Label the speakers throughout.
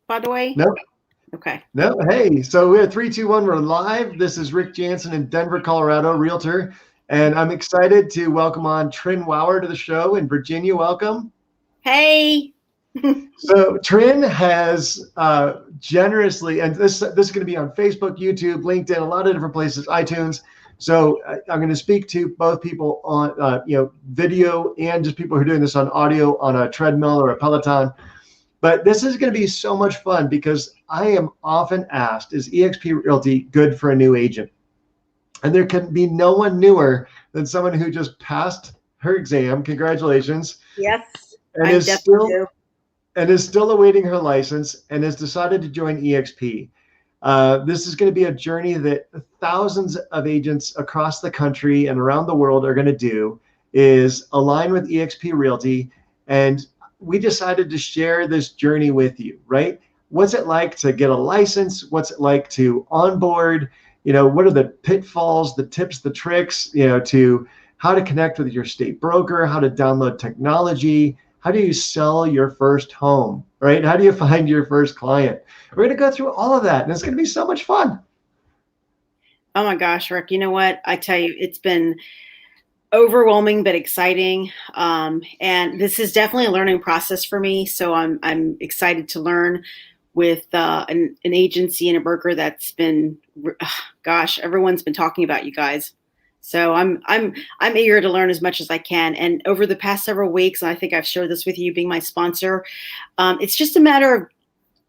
Speaker 1: by the way?
Speaker 2: No,
Speaker 1: Okay.
Speaker 2: no. Hey, so we're 3, 2, 1. We're live. This is Rick Jansen in Denver, Colorado, realtor. And I'm excited to welcome on Trin Wauer to the show in Virginia. Welcome.
Speaker 1: Hey.
Speaker 2: So Trin has generously, and this is going to be on Facebook, YouTube, LinkedIn, a lot of different places, iTunes. So I'm going to speak to both people on video and just people who are doing this on audio on a treadmill or a Peloton. But this is going to be so much fun because I am often asked, is eXp Realty good for a new agent? And there can be no one newer than someone who just passed her exam. Congratulations.
Speaker 1: Yes,
Speaker 2: And
Speaker 1: I
Speaker 2: is
Speaker 1: definitely
Speaker 2: still
Speaker 1: do.
Speaker 2: and is still awaiting her license and has decided to join eXp. This is going to be a journey that thousands of agents across the country and around the world are going to do, is align with eXp Realty. And we decided to share this journey with you, right? What's it like to get a license? What's it like to onboard? What are the pitfalls, the tips, the tricks, to how to connect with your state broker, how to download technology, how do you sell your first home, right? How do you find your first client? We're going to go through all of that, and it's going to be so much fun.
Speaker 1: Oh my gosh, Rick, you know what? I tell you, it's been overwhelming but exciting. And this is definitely a learning process for me. So I'm excited to learn with an agency and a broker that's been, gosh, everyone's been talking about you guys. So I'm eager to learn as much as I can. And over the past several weeks, and I think I've shared this with you, being my sponsor, it's just a matter of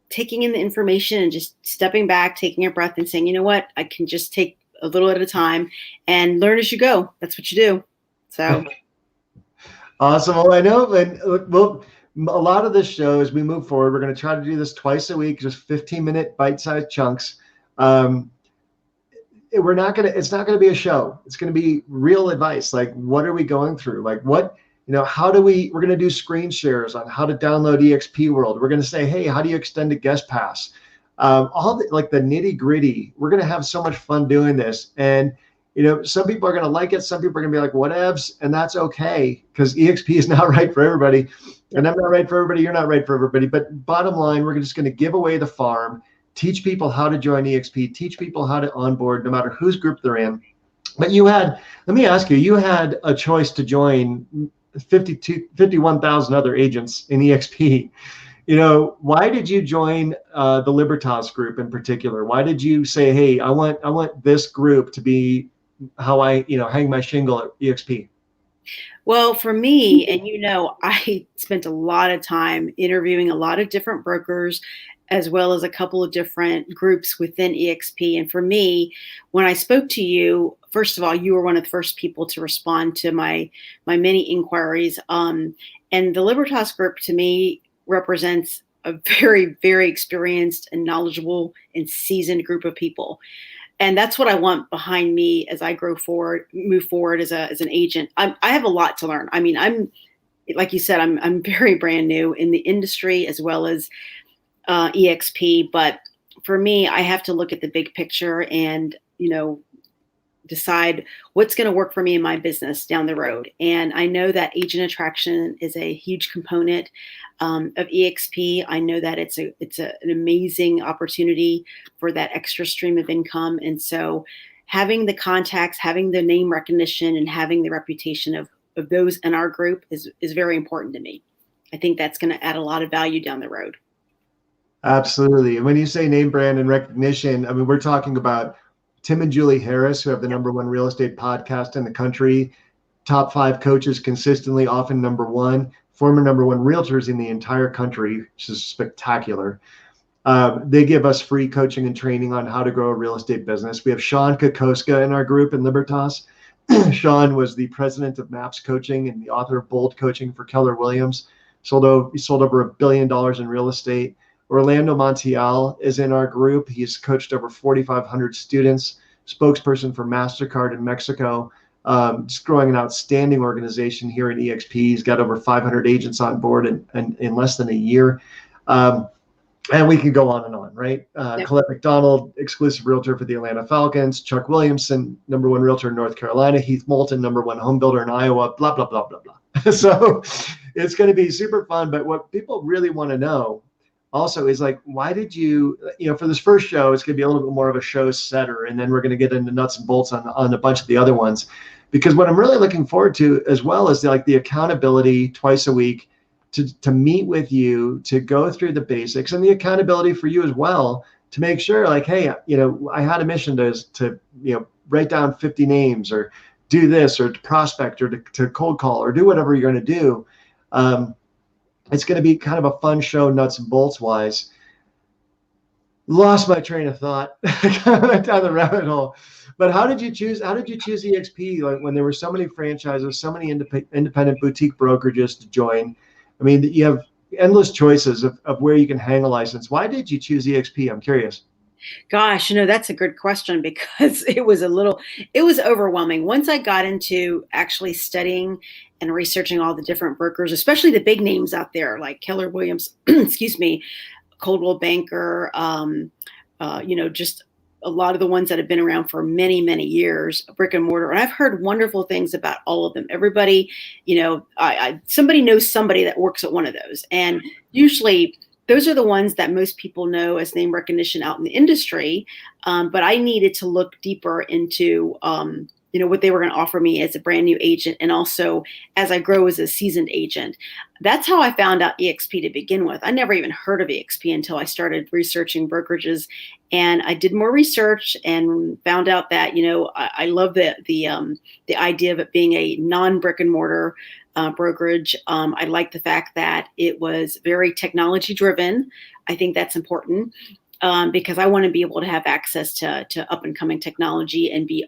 Speaker 1: taking in the information and just stepping back, taking a breath, and saying, you know what, I can just take a little at a time and learn as you go. That's what you do. So
Speaker 2: Awesome. Well, I know, and well, a lot of this show as we move forward, we're going to try to do this twice a week, just 15-minute bite-sized chunks. It's not going to be a show. It's going to be real advice. Like, what are we going through? Like, we're going to do screen shares on how to download eXp World. We're going to say, hey, how do you extend a guest pass? All the nitty gritty. We're going to have so much fun doing this. And, some people are going to like it. Some people are going to be like, whatevs. And that's okay, because eXp is not right for everybody. And I'm not right for everybody. You're not right for everybody. But bottom line, we're just going to give away the farm, teach people how to join eXp, teach people how to onboard, no matter whose group they're in. But let me ask you had a choice to join 51,000 other agents in eXp. Why did you join the Libertas group in particular? Why did you say, hey, I want this group to be how I, hang my shingle at eXp?
Speaker 1: well, for me, and I spent a lot of time interviewing a lot of different brokers, as well as a couple of different groups within eXp. And for me, when I spoke to you, first of all, you were one of the first people to respond to my many inquiries. And the Libertas group, to me, represents a very, very experienced and knowledgeable and seasoned group of people. And that's what I want behind me as I move forward as an agent. I have a lot to learn. I mean, I'm, like you said, I'm very brand new in the industry as well as eXp. But for me, I have to look at the big picture and, decide what's going to work for me in my business down the road. And I know that agent attraction is a huge component of eXp. I know that it's an amazing opportunity for that extra stream of income. And so having the contacts, having the name recognition, and having the reputation of those in our group is very important to me. I think that's going to add a lot of value down the road.
Speaker 2: Absolutely. And when you say name brand and recognition, I mean, we're talking about Tim and Julie Harris, who have the #1 real estate podcast in the country, top 5 coaches consistently, often #1, former #1 realtors in the entire country, which is spectacular. They give us free coaching and training on how to grow a real estate business. We have Sean Kokoska in our group in Libertas. Sean was the president of MAPS Coaching and the author of Bold Coaching for Keller Williams. He sold over $1 billion in real estate. Orlando Montiel is in our group. He's coached over 4,500 students, spokesperson for MasterCard in Mexico, just growing an outstanding organization here in eXp. He's got over 500 agents on board in less than a year. And we can go on, right? Colette McDonald, exclusive realtor for the Atlanta Falcons. Chuck Williamson, #1 realtor in North Carolina. Heath Moulton, #1 home builder in Iowa, blah, blah, blah, blah, blah. So it's going to be super fun. But what people really want to know, also is like, why did you, for this first show, it's going to be a little bit more of a show setter, and then we're going to get into nuts and bolts on a bunch of the other ones. Because what I'm really looking forward to as well is the accountability twice a week to meet with you, to go through the basics, and the accountability for you as well, to make sure like, hey, I had a mission to write down 50 names, or do this, or to prospect, or to cold call, or do whatever you're going to do. It's going to be kind of a fun show, nuts and bolts wise. Lost my train of thought. Went down the rabbit hole. But how did you choose eXp, like, when there were so many franchises, so many independent boutique brokerages to join? I mean, you have endless choices of where you can hang a license. Why did you choose eXp? I'm curious.
Speaker 1: Gosh, that's a good question, because it was overwhelming. Once I got into actually studying and researching all the different brokers, especially the big names out there like Keller Williams, excuse me, Coldwell Banker, just a lot of the ones that have been around for many, many years, brick and mortar. And I've heard wonderful things about all of them. Everybody, somebody knows somebody that works at one of those. And usually those are the ones that most people know as name recognition out in the industry. But I needed to look deeper into, what they were going to offer me as a brand new agent, and also as I grow as a seasoned agent. That's how I found out eXp to begin with. I never even heard of eXp until I started researching brokerages, and I did more research and found out that, I love the idea of it being a non-brick and mortar brokerage. I like the fact that it was very technology driven. I think that's important, because I want to be able to have access to up and coming technology and be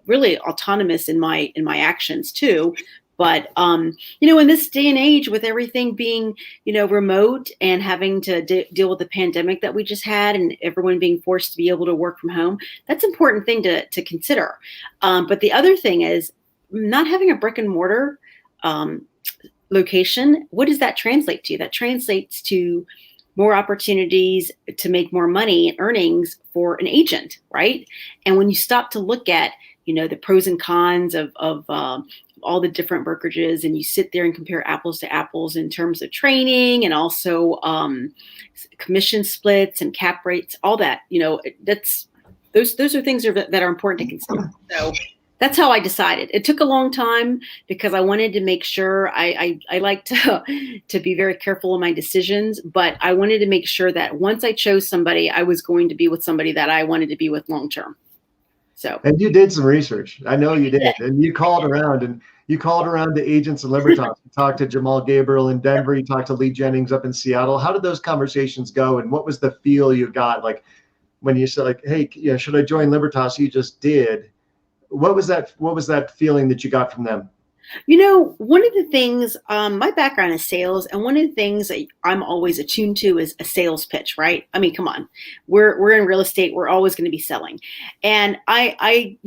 Speaker 1: really autonomous in my actions too. But in this day and age, with everything being remote, and having to deal with the pandemic that we just had, and everyone being forced to be able to work from home, that's an important thing to consider. But the other thing is, not having a brick and mortar location. What does that translate to? That translates to more opportunities to make more money and earnings for an agent, right? And when you stop to look at the pros and cons of all the different brokerages, and you sit there and compare apples to apples in terms of training, and also commission splits and cap rates, all that, those are things that are important to consider. So that's how I decided. It took a long time, because I wanted to make sure I like to be very careful in my decisions, but I wanted to make sure that once I chose somebody, I was going to be with somebody that I wanted to be with long term. So.
Speaker 2: And you did some research. I know you did. And you called around to agents in Libertas. You talked to Jamal Gabriel in Denver. You talked to Lee Jennings up in Seattle. How did those conversations go? And what was the feel you got? Like, when you said, like, hey, should I join Libertas? You just did. What was that feeling that you got from them?
Speaker 1: One of the things, my background is sales, and one of the things that I'm always attuned to is a sales pitch, right? I mean, come on, we're in real estate. We're always going to be selling. And I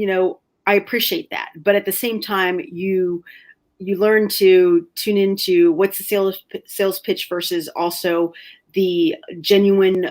Speaker 1: appreciate that. But at the same time, you learn to tune into what's the sales pitch versus also the genuine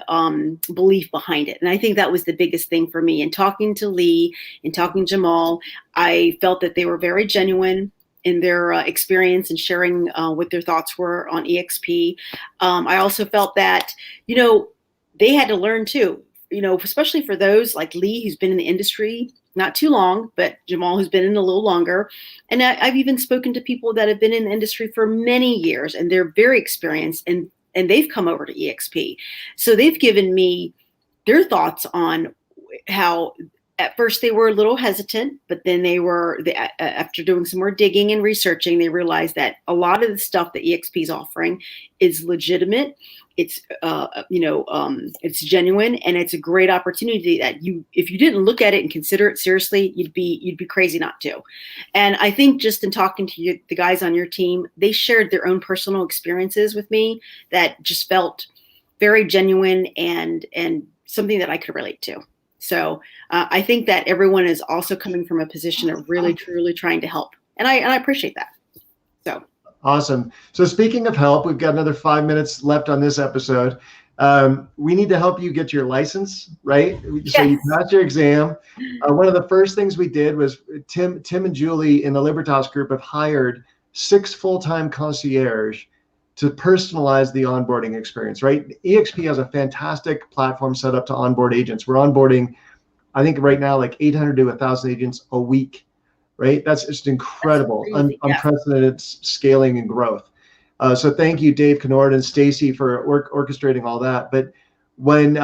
Speaker 1: belief behind it. And I think that was the biggest thing for me. And talking to Lee and talking to Jamal, I felt that they were very genuine in their experience and sharing what their thoughts were on eXp. I also felt that, they had to learn too, especially for those like Lee, who's been in the industry not too long, but Jamal, who's been in a little longer. And I've even spoken to people that have been in the industry for many years, and they're very experienced, and they've come over to eXp. So they've given me their thoughts on how at first they were a little hesitant, but then after doing some more digging and researching, they realized that a lot of the stuff that eXp is offering is legitimate. It's it's genuine, and it's a great opportunity that if you didn't look at it and consider it seriously, you'd be crazy not to. And I think just in talking to the guys on your team, they shared their own personal experiences with me that just felt very genuine and something that I could relate to. So I think that everyone is also coming from a position of really, truly trying to help. And I appreciate that. So.
Speaker 2: Awesome. So speaking of help, we've got another 5 minutes left on this episode. We need to help you get your license, right?
Speaker 1: Yes.
Speaker 2: So you passed your exam. One of the first things we did was Tim and Julie in the Libertas group have hired 6 full-time concierge to personalize the onboarding experience, right? eXp has a fantastic platform set up to onboard agents. We're onboarding, I think right now, like 800 to 1,000 agents a week, right? That's just
Speaker 1: That's
Speaker 2: incredible,
Speaker 1: crazy. Yeah,
Speaker 2: unprecedented scaling and growth. So thank you, Dave Kennard and Stacy, for orchestrating all that. But when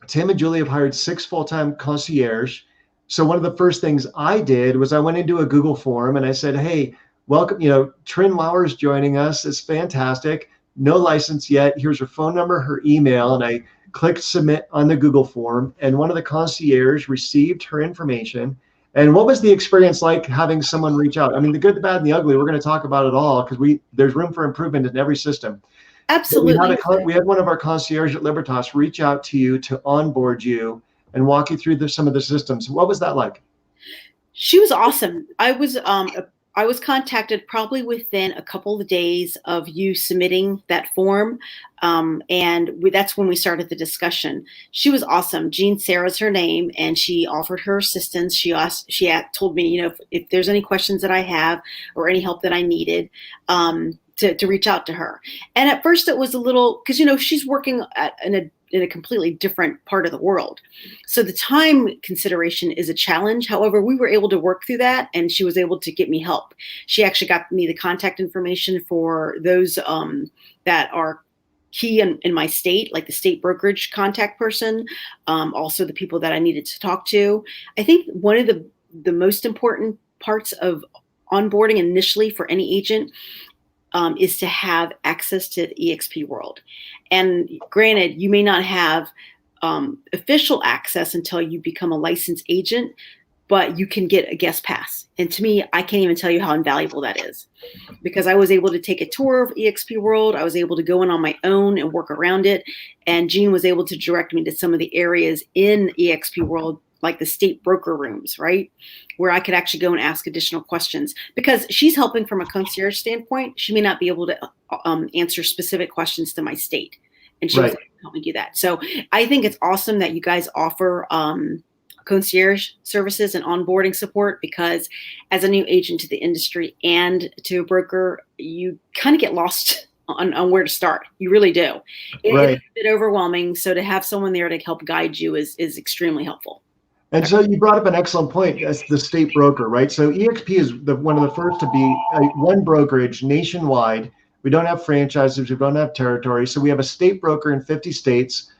Speaker 2: Tim and Julie have hired 6 full-time concierge. So one of the first things I did was I went into a Google form and I said, hey, welcome, Trin Lauer's joining us. It's fantastic. No license yet. Here's her phone number, her email. And I clicked submit on the Google form. And one of the concierge received her information. And what was the experience like having someone reach out? I mean, the good, the bad, and the ugly, we're going to talk about it all because there's room for improvement in every system. But
Speaker 1: absolutely.
Speaker 2: we had one of our concierge at Libertas reach out to you to onboard you and walk you through some of the systems. What was that like?
Speaker 1: She was awesome. I was contacted probably within a couple of days of you submitting that form, that's when we started the discussion. She was awesome. Jean Sarah's her name, and she offered her assistance. She told me, if there's any questions that I have or any help that I needed, to reach out to her. And at first it was a little, because she's working in a completely different part of the world. So the time consideration is a challenge. However, we were able to work through that, and she was able to get me help. She actually got me the contact information for those that are key in my state, like the state brokerage contact person, also the people that I needed to talk to. I think one of the most important parts of onboarding initially for any agent is to have access to the eXp world. And granted, you may not have official access until you become a licensed agent, but you can get a guest pass. And to me, I can't even tell you how invaluable that is, because I was able to take a tour of eXp World. I was able to go in on my own and work around it. And Jean was able to direct me to some of the areas in eXp World, like the state broker rooms, right? Where I could actually go and ask additional questions, because she's helping from a concierge standpoint. She may not be able to answer specific questions to my state, and she was able to help me do that. So I think it's awesome that you guys offer concierge services and onboarding support, because as a new agent to the industry and to a broker, you kind of get lost on where to start. You really do. It's a bit overwhelming. So to have someone there to help guide you is extremely helpful.
Speaker 2: And so you brought up an excellent point as the state broker, right? So eXp is one of the first to be one brokerage nationwide. We don't have franchises, we don't have territories. So we have a state broker in 50 states.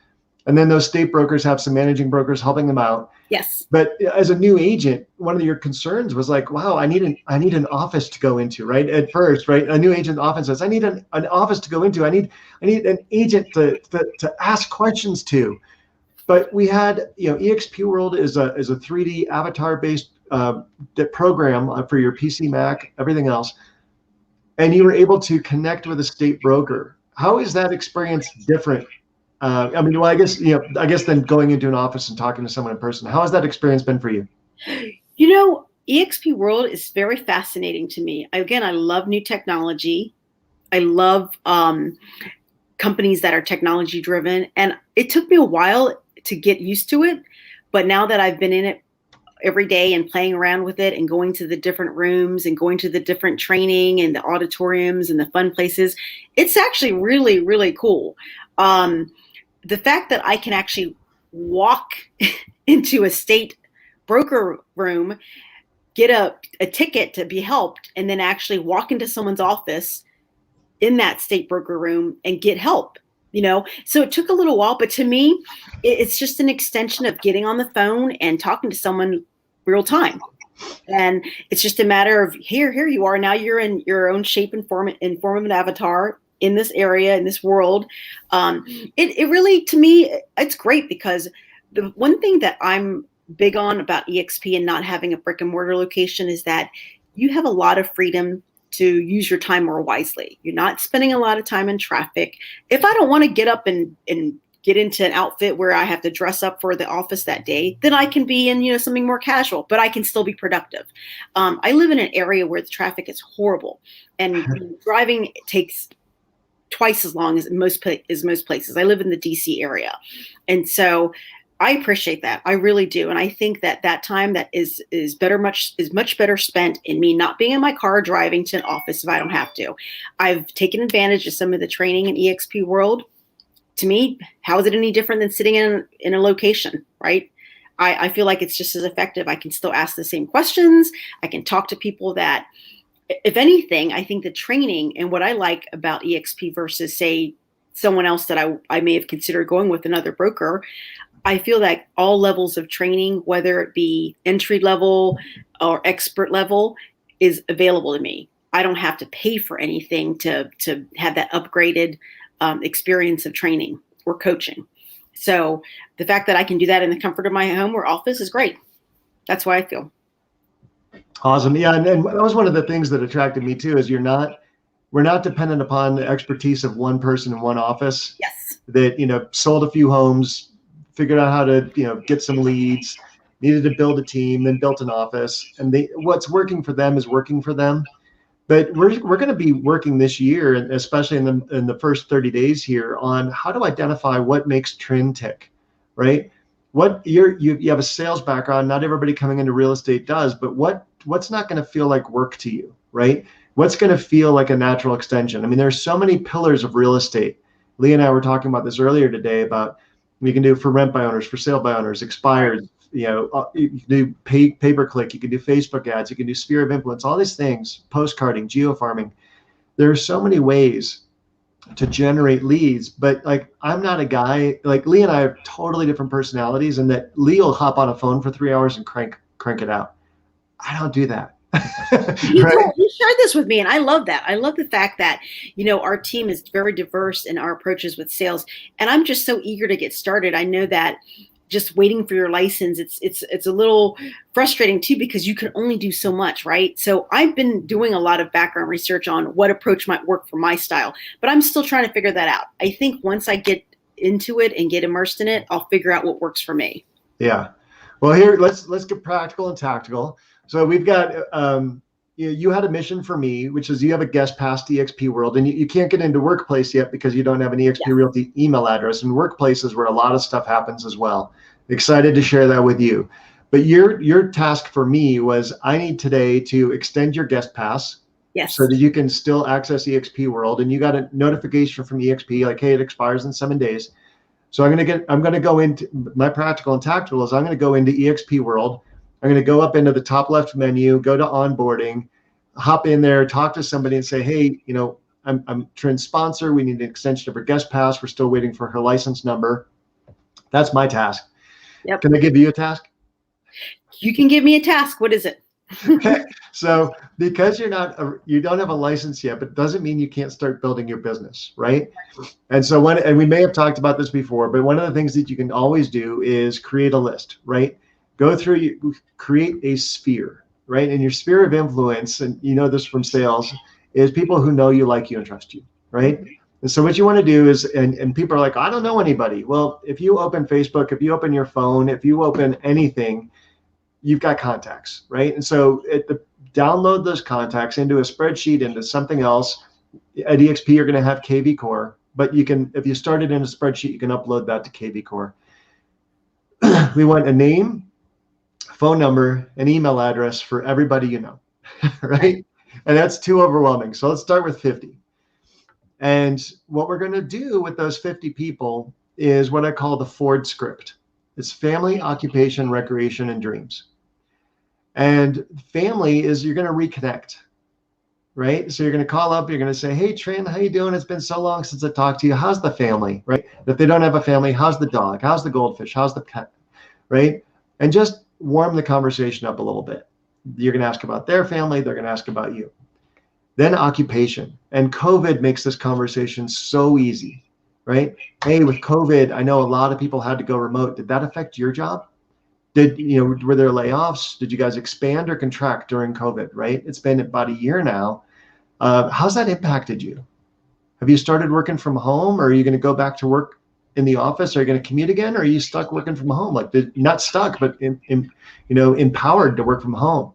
Speaker 2: And then those state brokers have some managing brokers helping them out.
Speaker 1: Yes.
Speaker 2: But as a new agent, one of your concerns was like, wow, I need an office to go into, right? At first, right? A new agent often says, I need an office to go into. I need an agent to ask questions to. But we had, eXp World is a 3D avatar-based program for your PC, Mac, everything else. And you were able to connect with a state broker. How is that experience different? I guess then going into an office and talking to someone in person. How has that experience been for you?
Speaker 1: eXp World is very fascinating to me. Again, I love new technology. I love companies that are technology driven. And it took me a while to get used to it. But now that I've been in it every day and playing around with it and going to the different rooms and going to the different training and the auditoriums and the fun places, it's actually really, really cool. The fact that I can actually walk into a state broker room, get a ticket to be helped, and then actually walk into someone's office in that state broker room and get help. So it took a little while, but to me, it's just an extension of getting on the phone and talking to someone real time. And it's just a matter of here you are. Now you're in your own shape and form of an avatar in this area, in this world. It really, to me, it's great, because the one thing that I'm big on about eXp and not having a brick and mortar location is that you have a lot of freedom to use your time more wisely. You're not spending a lot of time in traffic. If I don't want to get up and get into an outfit where I have to dress up for the office that day, then I can be in, something more casual, but I can still be productive. I live in an area where the traffic is horrible, and driving takes twice as long as most places. I live in the DC area. And so I appreciate that. I really do. And I think that that time that is much better spent in me not being in my car driving to an office if I don't have to. I've taken advantage of some of the training in eXp world. To me, how is it any different than sitting in a location, right? I feel like it's just as effective. I can still ask the same questions. I can talk to people that, if anything, I think the training and what I like about eXp versus, say, someone else that I may have considered going with, another broker, I feel that all levels of training, whether it be entry level or expert level, is available to me. I don't have to pay for anything to have that upgraded experience of training or coaching. So the fact that I can do that in the comfort of my home or office is great. That's why I feel.
Speaker 2: Awesome. Yeah. And that was one of the things that attracted me too, is we're not dependent upon the expertise of one person in one office
Speaker 1: Yes.
Speaker 2: that, sold a few homes, figured out how to, get some leads, needed to build a team, then built an office, and what's working for them is working for them. But we're going to be working this year, and especially in the first 30 days here, on how to identify what makes Trin tick, right? You have a sales background. Not everybody coming into real estate does, but what's not going to feel like work to you, right? What's going to feel like a natural extension? I mean, there's so many pillars of real estate. Lee and I were talking about this earlier today about we can do for rent by owners, for sale by owners, expired. You can do pay-per-click, you can do Facebook ads, you can do sphere of influence, all these things, postcarding, geofarming. There are so many ways to generate leads, but like, I'm not a guy, like Lee and I have totally different personalities, and that Lee will hop on a phone for 3 hours and crank it out. I don't do that. Right?
Speaker 1: You shared this with me, and I love that. I love the fact that, our team is very diverse in our approaches with sales, and I'm just so eager to get started. I know that just waiting for your license, it's a little frustrating too, because you can only do so much, right? So I've been doing a lot of background research on what approach might work for my style, but I'm still trying to figure that out. I think once I get into it and get immersed in it, I'll figure out what works for me.
Speaker 2: Yeah. Well, here, let's get practical and tactical. So we've got, you had a mission for me, which is you have a guest pass to eXp World, and you can't get into Workplace yet because you don't have an eXp Realty email address, and Workplace is where a lot of stuff happens as well. Excited to share that with you. But your task for me was, I need today to extend your guest pass.
Speaker 1: Yes.
Speaker 2: So that you can still access eXp World, and you got a notification from eXp like, hey, it expires in 7 days. So I'm going to go into my practical and tactical is I'm going to go into eXp World. I'm going to go up into the top left menu, go to onboarding, hop in there, talk to somebody and say, hey, I'm Trin's sponsor. We need an extension of her guest pass. We're still waiting for her license number. That's my task.
Speaker 1: Yep.
Speaker 2: Can I give you a task?
Speaker 1: You can give me a task. What is it?
Speaker 2: So because you don't have a license yet, but doesn't mean you can't start building your business, right? And so and we may have talked about this before, but one of the things that you can always do is create a list, right? Go through, create a sphere, right? And your sphere of influence, and you know this from sales, is people who know you, like you, and trust you, right? And so what you want to do is, and people are like, I don't know anybody. Well, if you open Facebook, if you open your phone, if you open anything, you've got contacts, right? And so download those contacts into a spreadsheet, into something else. At eXp, you're going to have KV Core, but you can, if you start it in a spreadsheet, you can upload that to KV Core. We want a name, phone number, and email address for everybody you know, right? And that's too overwhelming. So let's start with 50. And what we're going to do with those 50 people is what I call the Ford script. It's family, occupation, recreation, and dreams. And family is, you're going to reconnect, right? So you're going to call up, you're going to say, hey, Trin, how you doing? It's been so long since I talked to you. How's the family, right? If they don't have a family, how's the dog? How's the goldfish? How's the pet, right? And just warm the conversation up a little bit. You're going to ask about their family. They're going to ask about you. Then occupation. And COVID makes this conversation so easy, right? Hey, with COVID, I know a lot of people had to go remote. Did that affect your job? Were there layoffs? Did you guys expand or contract during COVID, right? It's been about a year now. How's that impacted you? Have you started working from home, or are you going to go back to work in the office? Are you going to commute again? Or are you stuck working from home? Like, not stuck, but empowered to work from home.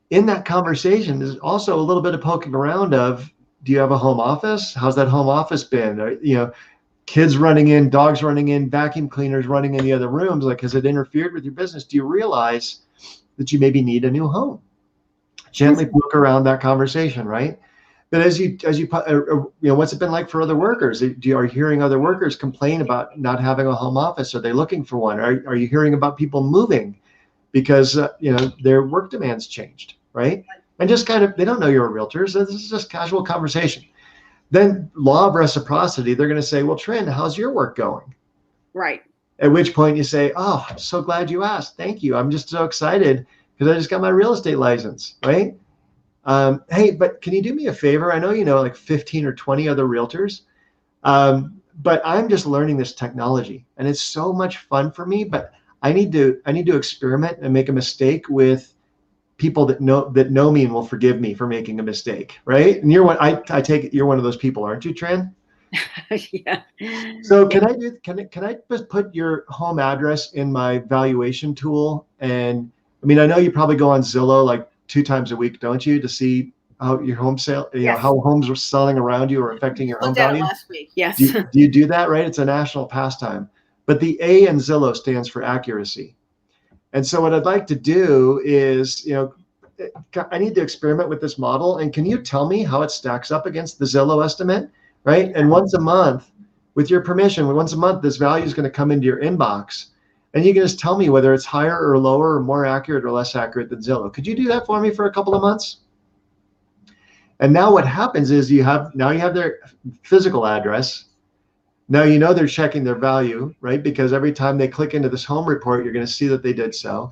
Speaker 2: In that conversation, there's also a little bit of poking around of, do you have a home office? How's that home office been? kids running in, dogs running in, vacuum cleaners running in the other rooms, like, has it interfered with your business? Do you realize that you maybe need a new home? Gently look around that conversation, right? But as you what's it been like for other workers? Are you hearing other workers complain about not having a home office? Are they looking for one? Are you hearing about people moving because their work demands changed, right? And just kind of, they don't know you're a realtor, so this is just casual conversation. Then law of reciprocity, they're going to say, well, Trin, how's your work going?
Speaker 1: Right.
Speaker 2: At which point you say, oh, I'm so glad you asked. Thank you. I'm just so excited because I just got my real estate license, right? Hey, but can you do me a favor? I know you know like 15 or 20 other realtors, but I'm just learning this technology and it's so much fun for me, but I need to experiment and make a mistake with people that know me and will forgive me for making a mistake, right? And you're one. I take it you're one of those people, aren't you, Tran?
Speaker 1: Yeah.
Speaker 2: So
Speaker 1: Yeah.
Speaker 2: can I just put your home address in my valuation tool? And I mean, I know you probably go on Zillow like 2 times a week, don't you, to see how your home sale,
Speaker 1: Yes.
Speaker 2: how homes are selling around you or affecting your home
Speaker 1: Looked at it
Speaker 2: value.
Speaker 1: last week. Yes.
Speaker 2: Do you do that, right? It's a national pastime. But the A in Zillow stands for accuracy. And so what I'd like to do is, I need to experiment with this model. And can you tell me how it stacks up against the Zillow estimate, right? And once a month, with your permission, once a month, this value is going to come into your inbox. And you can just tell me whether it's higher or lower or more accurate or less accurate than Zillow. Could you do that for me for a couple of months? And now what happens is you have their physical address. Now you know they're checking their value, right? Because every time they click into this home report, you're going to see that they did so.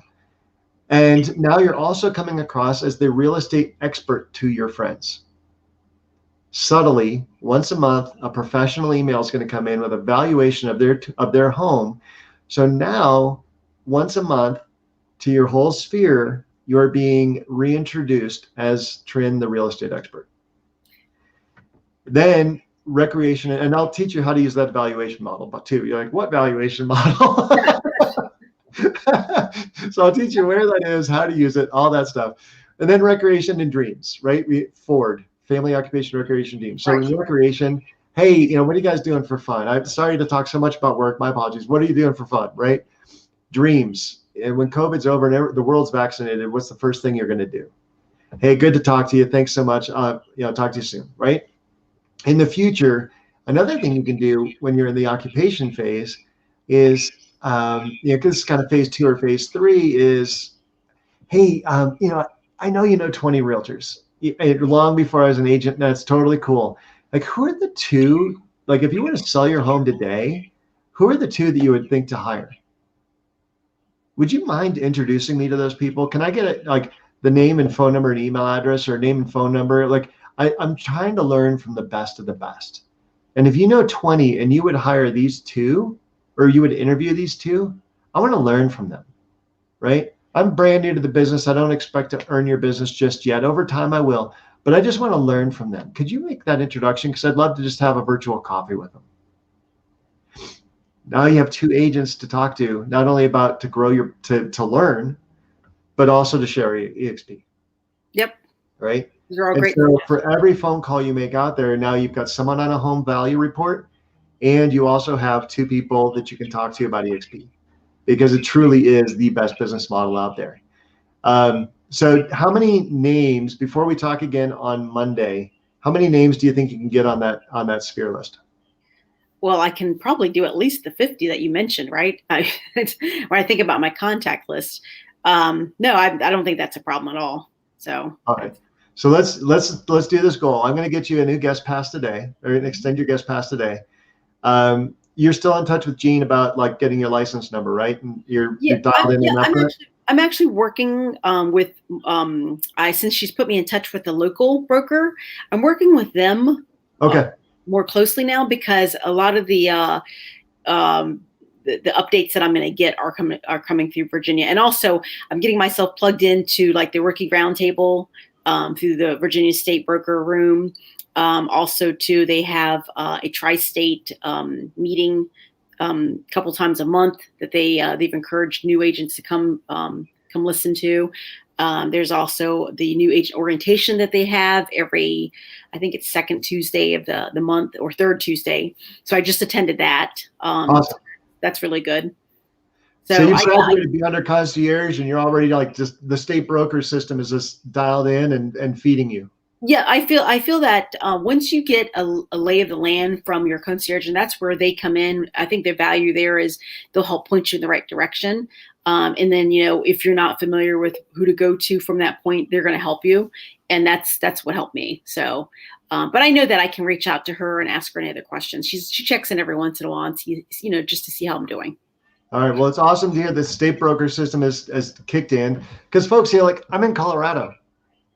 Speaker 2: And now you're also coming across as the real estate expert to your friends. Subtly, once a month, a professional email is going to come in with a valuation of their home. So now, once a month, to your whole sphere, you're being reintroduced as Trin, the real estate expert. Then recreation, and I'll teach you how to use that valuation model, but too, you're like, what valuation model? So I'll teach you where that is, how to use it, all that stuff. And then recreation and dreams, right? Ford, family, occupation, recreation, dreams. So
Speaker 1: Right.
Speaker 2: in recreation, hey, what are you guys doing for fun? I'm sorry to talk so much about work. My apologies. What are you doing for fun, right? Dreams. And when COVID's over and the world's vaccinated, what's the first thing you're going to do? Hey, good to talk to you. Thanks so much. Talk to you soon, right? In the future, another thing you can do when you're in the occupation phase is, because it's kind of phase 2 or phase 3 is, hey, I know 20 realtors. Long before I was an agent, that's totally cool. Like, who are the two, like if you were to sell your home today, who are the two that you would think to hire? Would you mind introducing me to those people? Can I get like the name and phone number and email address, or name and phone number? Like, I'm trying to learn from the best of the best. And if you know 20 and you would hire these two, or you would interview these two, I want to learn from them, right? I'm brand new to the business. I don't expect to earn your business just yet. Over time, I will, but I just want to learn from them. Could you make that introduction? Because I'd love to just have a virtual coffee with them. Now you have 2 agents to talk to, not only about to grow to learn, but also to share eXp.
Speaker 1: Yep.
Speaker 2: Right.
Speaker 1: These are all
Speaker 2: And
Speaker 1: great.
Speaker 2: so for every phone call you make out there, now you've got someone on a home value report, and you also have 2 people that you can talk to about eXp, because it truly is the best business model out there. So how many names, before we talk again on Monday, how many names do you think you can get on that sphere list?
Speaker 1: Well, I can probably do at least the 50 that you mentioned, right? When I think about my contact list, no, I don't think that's a problem at all. So,
Speaker 2: all right. So let's do this goal. I'm going to get you a new guest pass today, or extend your guest pass today. You're still in touch with Jean about like getting your license number, right? And you're dialed in enough for it?
Speaker 1: I'm actually working with since she's put me in touch with the local broker, I'm working with them.
Speaker 2: Okay.
Speaker 1: More closely now, because a lot of the updates that I'm going to get are coming through Virginia, and also I'm getting myself plugged into like the rookie roundtable through the Virginia State Broker Room. Also, too, they have a tri-state meeting a couple times a month that they've encouraged new agents to come listen to. There's also the new agent orientation that they have every, I think it's second Tuesday of the month or third Tuesday. So I just attended that.
Speaker 2: Awesome.
Speaker 1: That's really good.
Speaker 2: So
Speaker 1: So
Speaker 2: you've graduated beyond under concierge, and you're already like just the state broker system is just dialed in and feeding you.
Speaker 1: yeah, I feel that once you get a lay of the land from your concierge, and that's where they come in. I think the value there is they'll help point you in the right direction. And then if you're not familiar with who to go to from that point, they're going to help you, and that's what helped me. So, but I know that I can reach out to her and ask her any other questions. She checks in every once in a while and see, just to see how I'm doing.
Speaker 2: All right. Well, it's awesome to hear the state broker system has kicked in, because folks here, like, I'm in Colorado.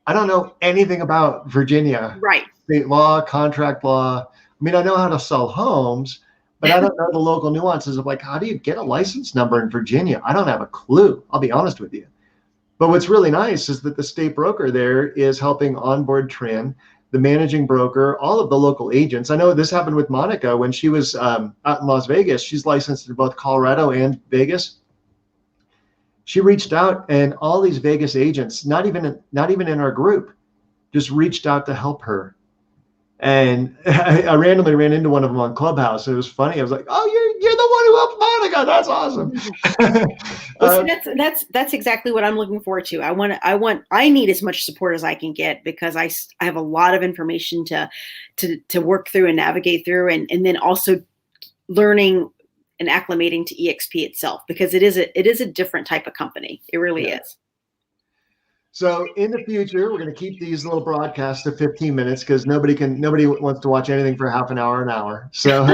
Speaker 2: I don't know anything about Virginia,
Speaker 1: Right.
Speaker 2: state law, contract law. I mean, I know how to sell homes, but I don't know the local nuances of, like, how do you get a license number in Virginia? I don't have a clue. I'll be honest with you. But what's really nice is that the state broker there is helping onboard Trin, the managing broker, all of the local agents. I know this happened with Monica when she was out in Las Vegas. She's licensed in both Colorado and Vegas. She reached out, and all these Vegas agents, not even in our group, just reached out to help her. And I randomly ran into one of them on Clubhouse. It was funny. I was like, "Oh, you're the one who helped Monica. That's awesome."
Speaker 1: Well, see, that's exactly what I'm looking forward to. I need as much support as I can get, because I have a lot of information to work through and navigate through, and then also learning and acclimating to eXp itself, because it is a different type of company. It really is.
Speaker 2: So in the future, we're going to keep these little broadcasts to 15 minutes, because nobody wants to watch anything for half an hour, an hour. So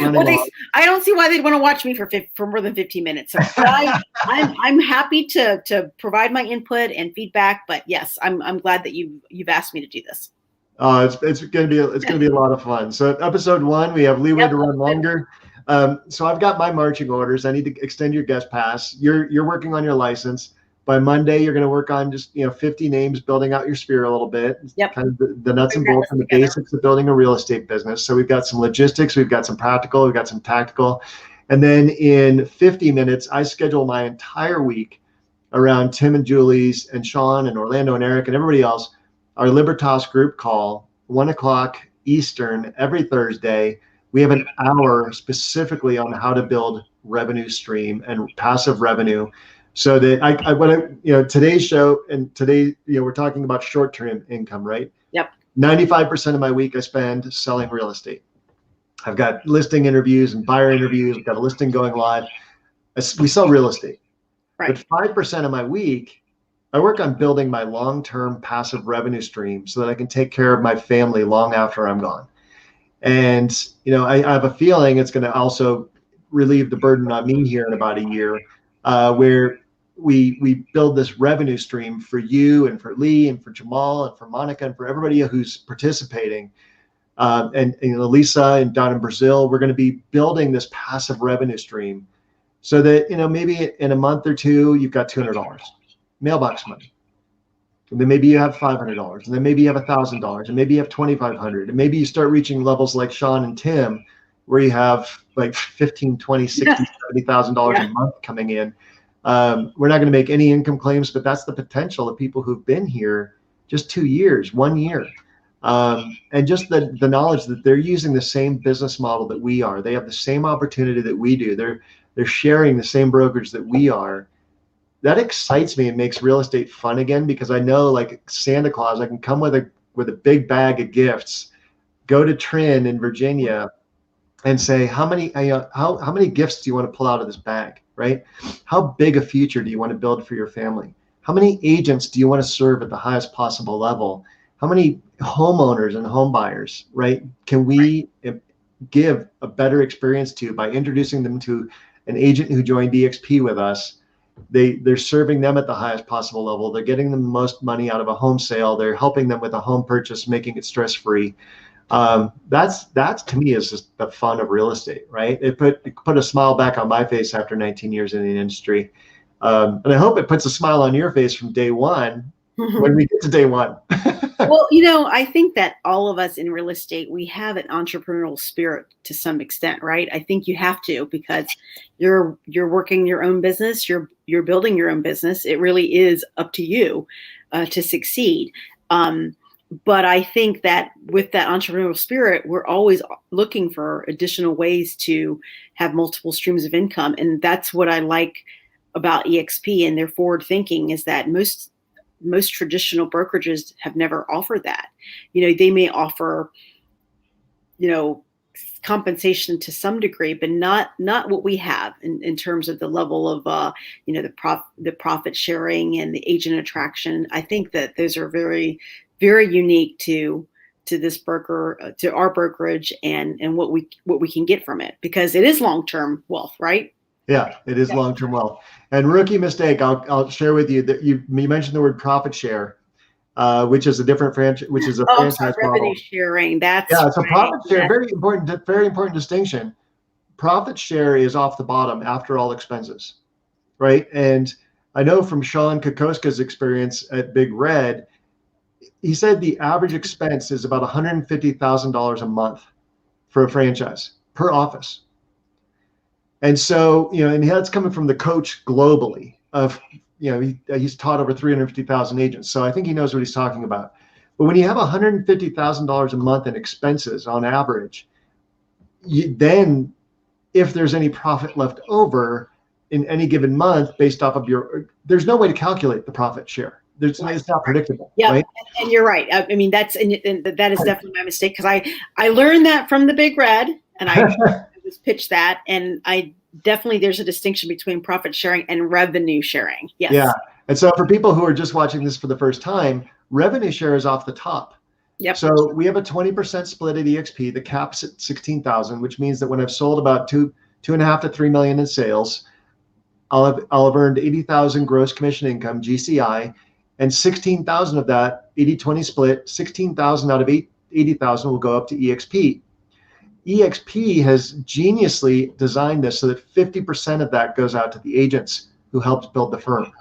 Speaker 1: well, I don't see why they'd want to watch me for more than 15 minutes. So, but I'm happy to provide my input and feedback. But yes, I'm glad that you've asked me to do this.
Speaker 2: It's going to be a lot of fun. So episode 1, we have leeway to run longer. So I've got my marching orders. I need to extend your guest pass. You're working on your license. By Monday, you're going to work on just 50 names, building out your sphere a little bit.
Speaker 1: Yep.
Speaker 2: Kind of the nuts and bolts and the basics of building a real estate business. So we've got some logistics, we've got some practical, we've got some tactical. And then in 50 minutes, I schedule my entire week around Tim and Julie's and Sean and Orlando and Eric and everybody else, our Libertas group call, 1:00 Eastern every Thursday. We have an hour specifically on how to build revenue stream and passive revenue. So that today's show, and today, we're talking about short-term income, right?
Speaker 1: Yep.
Speaker 2: 95% of my week I spend selling real estate. I've got listing interviews and buyer interviews. I've got a listing going live. We sell real estate.
Speaker 1: Right.
Speaker 2: But 5% of my week, I work on building my long-term passive revenue stream so that I can take care of my family long after I'm gone. And, I have a feeling it's going to also relieve the burden on me here in about a year, where we build this revenue stream for you and for Lee and for Jamal and for Monica and for everybody who's participating. And Lisa and down in Brazil, we're going to be building this passive revenue stream so that, maybe in a month or two, you've got $200 mailbox money. And then maybe you have $500, and then maybe you have $1,000, and maybe you have $2,500, and maybe you start reaching levels like Sean and Tim, where you have like $15,000, $20,000, $60,000, $70,000 a month coming in. We're not going to make any income claims, but that's the potential of people who've been here just 2 years, 1 year. And just the knowledge that they're using the same business model that we are. They have the same opportunity that we do. They're sharing the same brokerage that we are. That excites me and makes real estate fun again, because I know, like Santa Claus, I can come with a big bag of gifts, go to Trin in Virginia, and say, how many gifts do you want to pull out of this bag, right? How big a future do you want to build for your family? How many agents do you want to serve at the highest possible level? How many homeowners and home buyers, right, can we give a better experience to by introducing them to an agent who joined eXp with us? They're serving them at the highest possible level. They're getting them the most money out of a home sale. They're helping them with a home purchase, making it stress-free. That's to me is just the fun of real estate, right? It put a smile back on my face after 19 years in the industry. And I hope it puts a smile on your face from day one, when we get to day one.
Speaker 1: Well, I think that all of us in real estate, we have an entrepreneurial spirit to some extent, right? I think you have to, because you're working your own business, you're building your own business. It really is up to you to succeed. But I think that with that entrepreneurial spirit, we're always looking for additional ways to have multiple streams of income, and that's what I like about eXp and their forward thinking, is that most traditional brokerages have never offered that. They may offer, compensation to some degree, but not what we have in terms of the level of, the profit sharing and the agent attraction. I think that those are very, very unique to this broker, to our brokerage, and what we can get from it, because it is long-term wealth, right?
Speaker 2: Yeah, it is
Speaker 1: Yeah.
Speaker 2: long-term wealth. And rookie mistake, I'll share with you that you mentioned the word profit share, which is a different franchise, which is a
Speaker 1: Oh, I'm sorry,
Speaker 2: franchise model.
Speaker 1: revenue sharing. That's
Speaker 2: Yeah, so
Speaker 1: right.
Speaker 2: profit share,
Speaker 1: Yes.
Speaker 2: very important distinction. Profit share is off the bottom after all expenses, right? And I know from Sean Kokoska's experience at Big Red, he said the average expense is about $150,000 a month for a franchise per office. And so, and that's coming from the coach globally of, he's taught over 350,000 agents. So I think he knows what he's talking about. But when you have $150,000 a month in expenses on average, then if there's any profit left over in any given month based off of there's no way to calculate the profit share. It's not predictable.
Speaker 1: Yeah,
Speaker 2: right?
Speaker 1: and you're right. I mean, that is definitely my mistake, because I learned that from the Big Red, and I was pitched that, and there's a distinction between profit sharing and revenue sharing. Yes.
Speaker 2: Yeah, and so for people who are just watching this for the first time, revenue share is off the top.
Speaker 1: Yep.
Speaker 2: So we have a 20% split at eXp. The cap's at 16,000, which means that when I've sold about 2.5 to 3 million in sales, I'll have earned 80,000 gross commission income, GCI, and 16,000 of that 80-20 split, 16,000 out of 80,000 will go up to eXp. eXp has geniusly designed this so that 50% of that goes out to the agents who helped build the firm.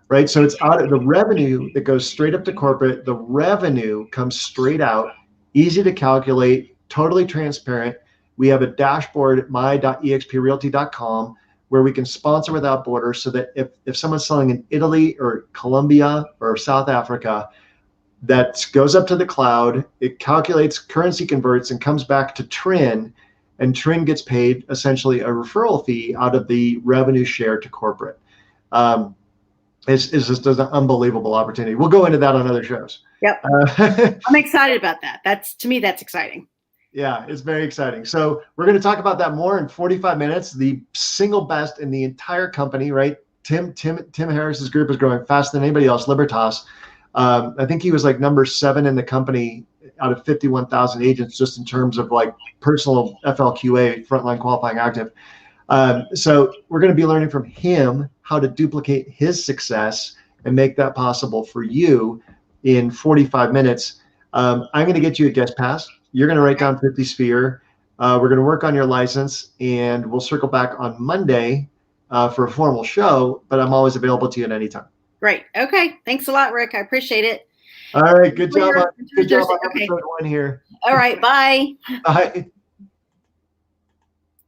Speaker 2: Right, so it's out of the revenue that goes straight up to corporate. The revenue comes straight out, easy to calculate, totally transparent. We have a dashboard at my.exprealty.com where we can sponsor without borders, so that if someone's selling in Italy or Colombia or South Africa, that goes up to the cloud, it calculates, currency converts, and comes back to Trin, and Trin gets paid essentially a referral fee out of the revenue share to corporate. It's just an unbelievable opportunity. We'll go into that on other shows.
Speaker 1: Yep. I'm excited about that. To me, that's exciting.
Speaker 2: Yeah, it's very exciting. So we're going to talk about that more in 45 minutes. The single best in the entire company, right? Tim Harris's group is growing faster than anybody else. Libertas. I think he was like number 7 in the company out of 51,000 agents, just in terms of like personal FLQA, frontline qualifying active. So we're going to be learning from him how to duplicate his success and make that possible for you in 45 minutes. I'm going to get you a guest pass. You're going to write down 50 Sphere. We're going to work on your license, and we'll circle back on Monday for a formal show, but I'm always available to you at any time.
Speaker 1: Great. Okay. Thanks a lot, Rick. I appreciate it.
Speaker 2: All right. Good job on
Speaker 1: Okay.
Speaker 2: episode 1 here.
Speaker 1: All right. Bye.
Speaker 2: Bye.